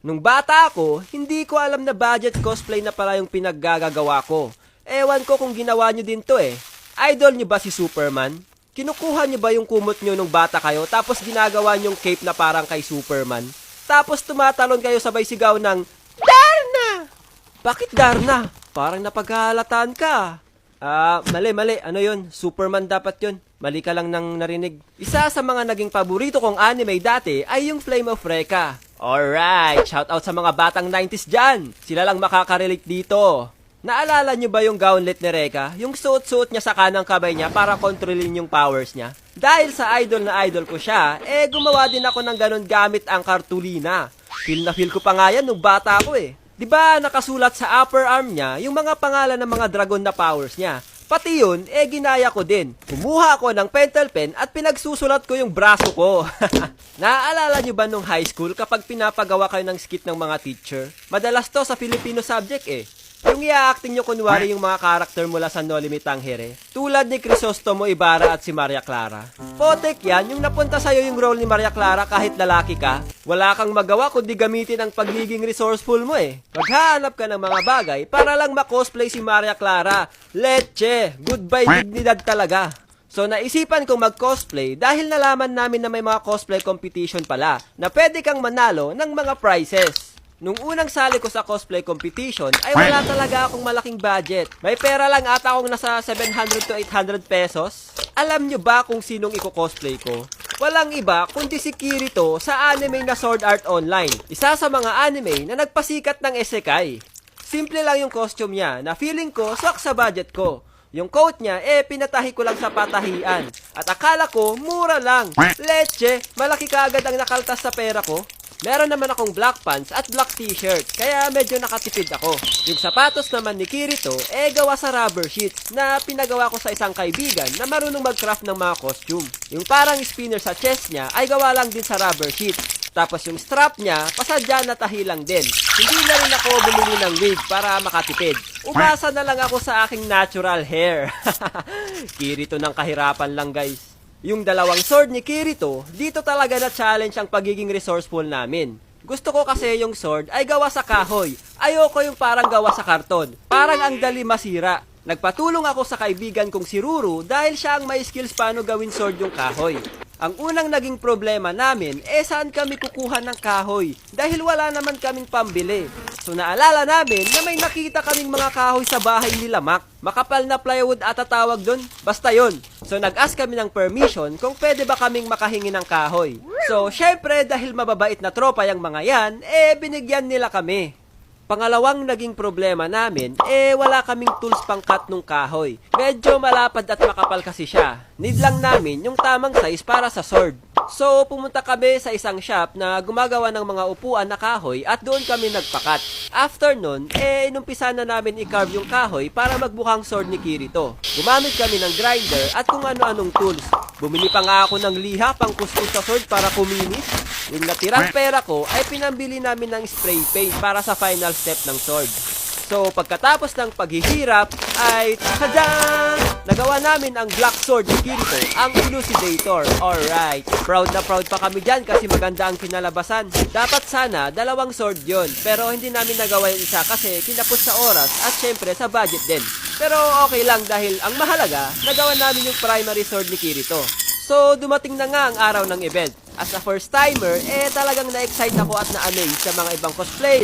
Nung bata ako, hindi ko alam na budget cosplay na pala yung pinaggagawa ko. Ewan ko kung ginawa nyo din to eh. Idol nyo ba si Superman? Kinukuha nyo ba yung kumot nyo nung bata kayo tapos ginagawa nyong cape na parang kay Superman? Tapos tumatalon kayo sabay sigaw ng Darna! Bakit Darna? Parang napaghahalataan ka. Mali. Ano yun? Superman dapat yun. Mali ka lang nang narinig. Isa sa mga naging paborito kong anime dati ay yung Flame of Recca. Alright, shoutout sa mga batang 90s dyan. Sila lang makakarelate dito. Naalala nyo ba yung gauntlet ni Recca? Yung suot-suot niya sa kanang kamay niya para kontrolin yung powers niya? Dahil sa idol na idol ko siya, gumawa din ako ng ganun gamit ang kartulina. Feel na feel ko pa nga yan nung bata ako eh. Diba nakasulat sa upper arm niya yung mga pangalan ng mga dragon na powers niya? Pati yun, ginaya ko din. Kumuha ako ng pentel pen at pinagsusulat ko yung braso ko. Naaalala nyo ba nung high school kapag pinapagawa kayo ng skit ng mga teacher? Madalas to sa Filipino subject eh. Yung i-acting nyo kunwari yung mga karakter mula sa No Limit Tangere. Tulad ni Crisostomo Ibarra at si Maria Clara. Potek yan, yung napunta sa'yo yung role ni Maria Clara kahit lalaki ka. Wala kang magawa kundi gamitin ang pagiging resourceful mo eh. Maghahanap ka ng mga bagay para lang makosplay si Maria Clara. Leche! Goodbye dignidad talaga. So naisipan kong mag-cosplay dahil nalaman namin na may mga cosplay competition pala na pwede kang manalo ng mga prizes. Nung unang sali ko sa cosplay competition, ay wala talaga akong malaking budget. May pera lang ata akong nasa 700 to 800 pesos. Alam nyo ba kung sinong iko-cosplay ko? Walang iba kundi si Kirito sa anime na Sword Art Online. Isa sa mga anime na nagpasikat ng isekai. Simple lang yung costume niya na feeling ko swak sa budget ko. Yung coat niya, pinatahi ko lang sa patahian. At akala ko, mura lang. Leche, malaki kaagad ang nakaltas sa pera ko. Meron naman akong black pants at black t-shirt, kaya medyo nakatipid ako. Yung sapatos naman ni Kirito, gawa sa rubber sheets na pinagawa ko sa isang kaibigan na marunong mag-craft ng mga costume. Yung parang spinner sa chest niya ay gawa lang din sa rubber sheets. Tapos yung strap niya, pasadya na tahi lang din. Hindi na rin ako bumili ng wig para makatipid. Umasa na lang ako sa aking natural hair. Kirito ng kahirapan lang guys. Yung dalawang sword ni Kirito, dito talaga na-challenge ang pagiging resourceful namin. Gusto ko kasi yung sword ay gawa sa kahoy. Ayoko yung parang gawa sa karton. Parang ang dali masira. Nagpatulong ako sa kaibigan kong si Ruru dahil siya ang may skills paano gawin sword yung kahoy. Ang unang naging problema namin, saan kami kukuha ng kahoy? Dahil wala naman kaming pambili. So naalala namin na may nakita kaming mga kahoy sa bahay nila Mac. Makapal na plywood ata tawag dun. Basta yon. So nag-ask kami ng permission kung pwede ba kaming makahingi ng kahoy. So syempre dahil mababait na tropa yung mga yan, binigyan nila kami. Pangalawang naging problema namin, wala kaming tools pang-cut nung kahoy. Medyo malapad at makapal kasi siya. Need lang namin yung tamang size para sa sword. So, pumunta kami sa isang shop na gumagawa ng mga upuan na kahoy at doon kami nagpakat. After nun, inumpisa na namin i-carve yung kahoy para magbukhang sword ni Kirito. Gumamit kami ng grinder at kung ano-anong tools. Bumili pa nga ako ng liha pang kuskus sa sword para kuminis. Yung natirang pera ko ay pinambili namin ng spray paint para sa final step ng sword. So, pagkatapos ng paghihirap ay tadaan! Nagawa namin ang black sword ni Kirito, ang Elucidator. Alright, proud na proud pa kami dyan kasi maganda ang kinalabasan. Dapat sana, dalawang sword yon, pero hindi namin nagawa yung isa kasi kinapos sa oras at syempre sa budget din. Pero okay lang dahil ang mahalaga, nagawa namin yung primary sword ni Kirito. So, dumating na nga ang araw ng event. As a first timer, talagang na-excite ako at na-amaze sa mga ibang cosplay.